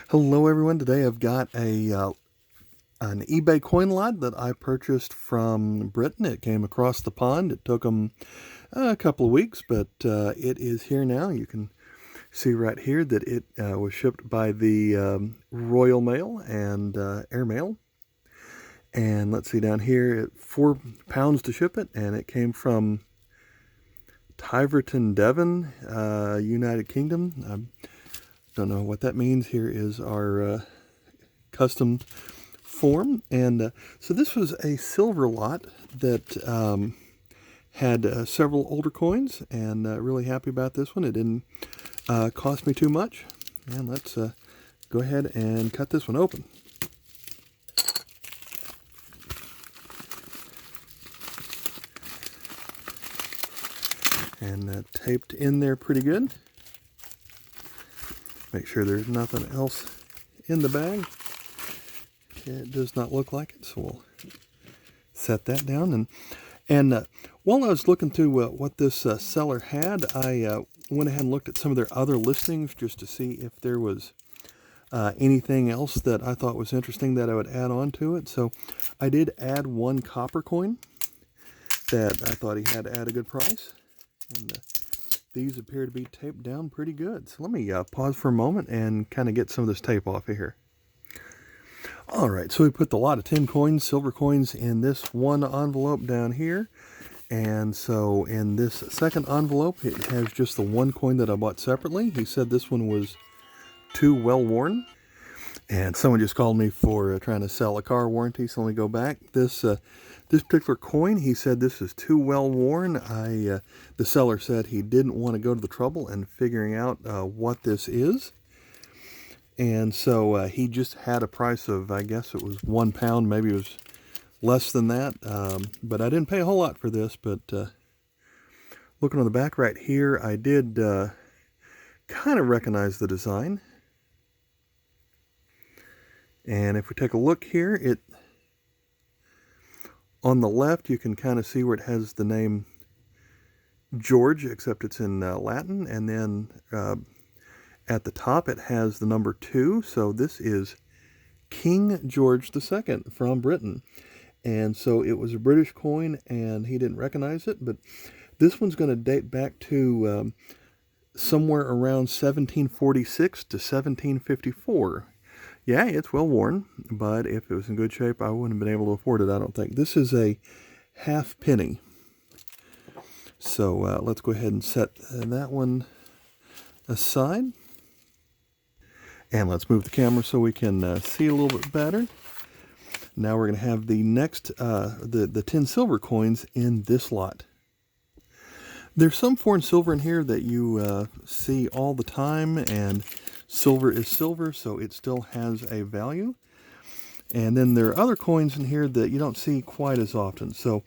Hello everyone, today I've got an eBay coin lot that I purchased from Britain. It came across the pond. It took them a couple of weeks, but it is here now. You can see right here that it was shipped by the Royal Mail and Airmail. And let's see down here, 4 pounds to ship it, and it came from Tiverton, Devon, United Kingdom. I don't know what that means. Here is our custom form. And so this was a silver lot that had several older coins, and really happy about this one. It didn't cost me too much. And let's go ahead and cut this one open. And taped in there pretty good. Make sure there's nothing else in the bag. It does not look like it, so we'll set that down. And while I was looking through what this seller had, I went ahead and looked at some of their other listings just to see if there was anything else that I thought was interesting that I would add on to it. So I did add one copper coin that I thought he had at a good price. And these appear to be taped down pretty good. So let me pause for a moment and kind of get some of this tape off of here. All right, so we put the lot of tin coins, silver coins, in this one envelope down here. And so in this second envelope, it has just the one coin that I bought separately. He said this one was too well worn. And someone just called me for trying to sell a car warranty, so let me go back. This particular coin, he said this is too well worn. The seller said he didn't want to go to the trouble in figuring out what this is. And so he just had a price of, I guess it was 1 pound, maybe it was less than that. But I didn't pay a whole lot for this. But looking on the back right here, I did kind of recognize the design. And if we take a look here, on the left, you can kind of see where it has the name George, except it's in Latin. And then at the top, it has the number 2. So this is King George II from Britain. And so it was a British coin, and he didn't recognize it. But this one's going to date back to somewhere around 1746 to 1754. Yeah, it's well worn, but if it was in good shape, I wouldn't have been able to afford it, I don't think. This is a half penny. So let's go ahead and set that one aside. And let's move the camera so we can see a little bit better. Now we're going to have the next, the 10 silver coins in this lot. There's some foreign silver in here that you see all the time, and silver is silver, so it still has a value. And then there are other coins in here that you don't see quite as often. So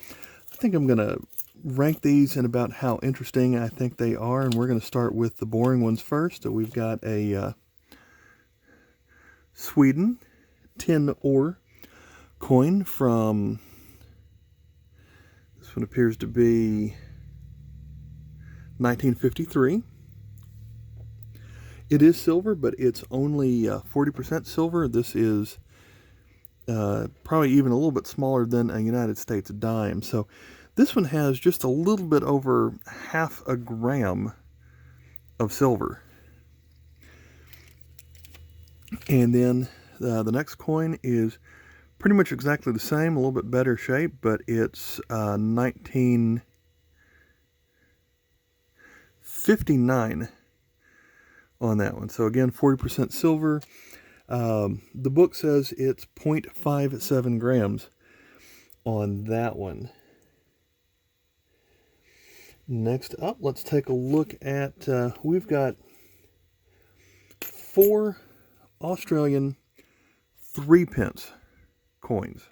I think I'm going to rank these in about how interesting I think they are, and we're going to start with the boring ones first. So we've got a Sweden tin ore coin from, this one appears to be 1953. It is silver, but it's only 40% silver. This is probably even a little bit smaller than a United States dime. So this one has just a little bit over half a gram of silver. And then the next coin is pretty much exactly the same, a little bit better shape, but it's 1959 on that one. So again, 40% silver. The book says it's 0.57 grams on that one. Next up, let's take a look at, we've got 4 Australian 3 pence coins.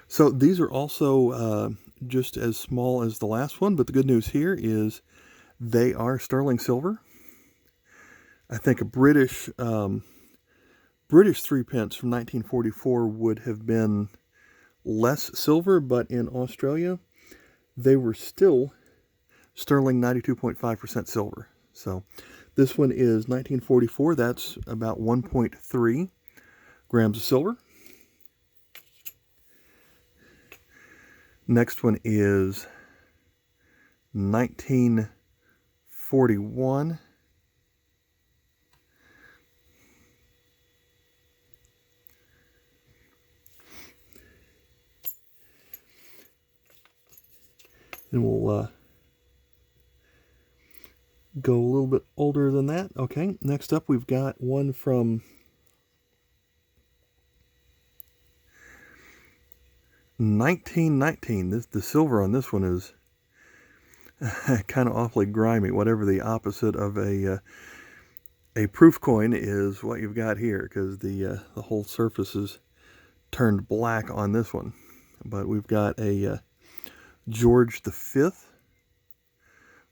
So these are also just as small as the last one, but the good news here is they are sterling silver. I think a British 3 pence from 1944 would have been less silver, but in Australia, they were still sterling 92.5% silver. So this one is 1944. That's about 1.3 grams of silver. Next one is 1941. And we'll go a little bit older than that. Okay, next up we've got one from 1919. The silver on this one is kind of awfully grimy. Whatever the opposite of a proof coin is what you've got here, because the whole surface is turned black on this one. But we've got a George V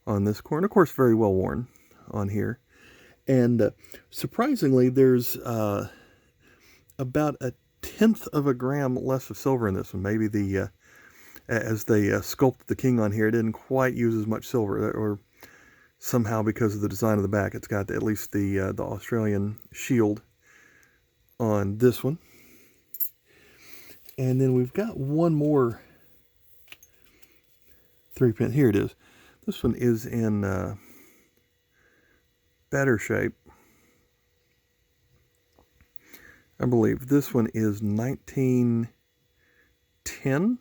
on this coin. Of course, very well worn on here. And surprisingly, there's about 1/10 of a gram less of silver in this one. Maybe as they sculpted the king on here, it didn't quite use as much silver, or somehow because of the design of the back, it's got at least the Australian shield on this one. And then we've got one more 3-pence. Here it is. This one is in better shape. I believe this one is 1910.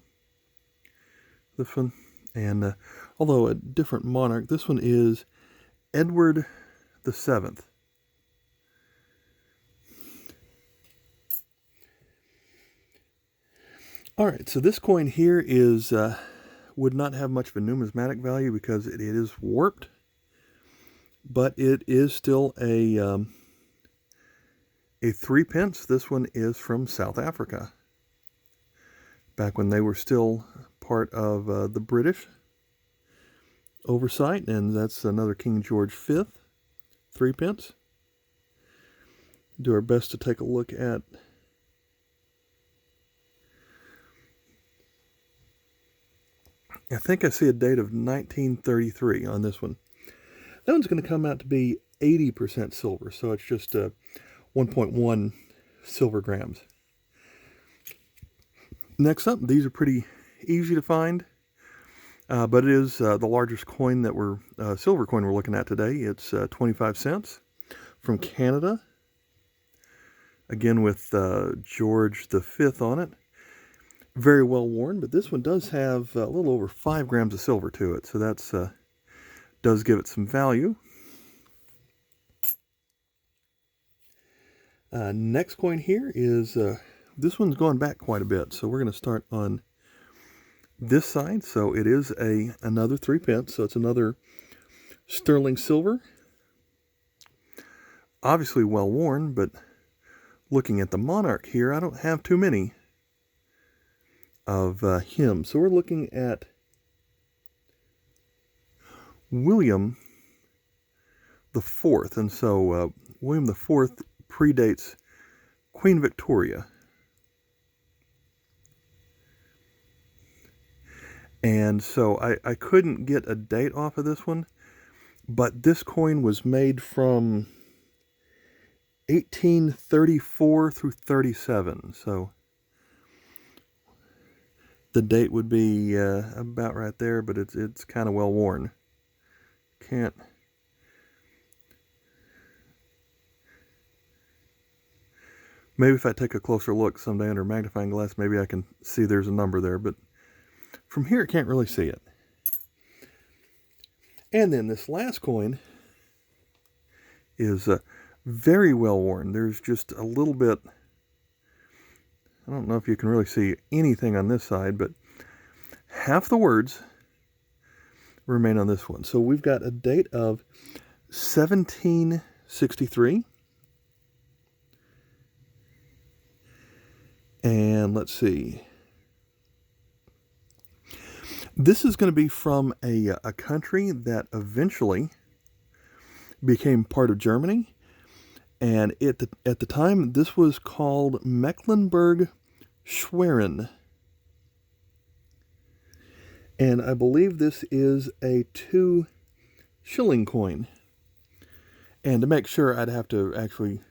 This one, and although a different monarch, this one is Edward VII. All right, so this coin here is would not have much of a numismatic value because it is warped, but it is still a 3-pence. This one is from South Africa, back when they were still part of the British oversight, and that's another King George V 3-pence. Do our best to take a look at I think I see a date of 1933 on this one. That one's going to come out to be 80% silver, so it's just 1.1 silver grams. Next up, these are pretty easy to find, but it is the largest coin that silver coin we're looking at today. It's 25 cents from Canada, again with George V on it. Very well worn, but this one does have a little over 5 grams of silver to it, so that's does give it some value. Next coin here is this one's going back quite a bit, so we're going to start on this side. So it is another 3-pence, so it's another sterling silver. Obviously well worn, but looking at the monarch here, I don't have too many of him. So we're looking at William the Fourth, and so William the Fourth predates Queen Victoria, and so I couldn't get a date off of this one, but this coin was made from 1834 through 37, so the date would be about right there, but it's kind of well worn. Can't. Maybe if I take a closer look someday under a magnifying glass, maybe I can see there's a number there, but from here I can't really see it. And then this last coin is very well worn. There's just a little bit, I don't know if you can really see anything on this side, but half the words remain on this one. So we've got a date of 1763. And let's see. This is going to be from a country that eventually became part of Germany. And at the time, this was called Mecklenberg-Schwerin. And I believe this is a 2 shilling coin. And to make sure, I'd have to actually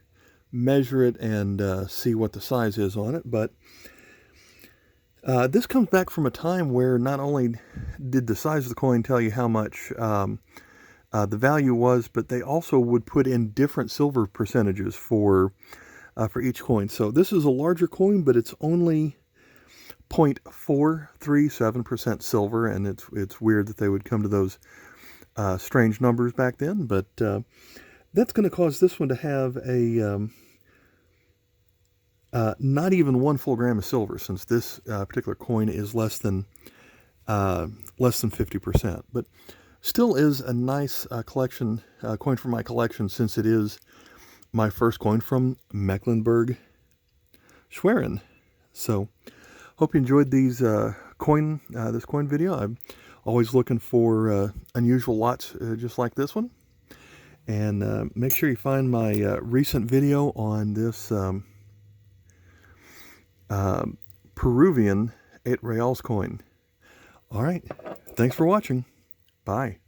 measure it and see what the size is on it. But this comes back from a time where not only did the size of the coin tell you how much the value was, but they also would put in different silver percentages for each coin. So this is a larger coin, but it's only 0.437% silver, and it's weird that they would come to those strange numbers back then. But that's going to cause this one to have a not even 1 full gram of silver, since this particular coin is less than 50%. But still is a nice collection coin for my collection, since it is my first coin from Mecklenberg-Schwerin. So hope you enjoyed these this coin video. I'm always looking for unusual lots just like this one. And make sure you find my recent video on this Peruvian 8 reals coin. All right, thanks for watching. Bye.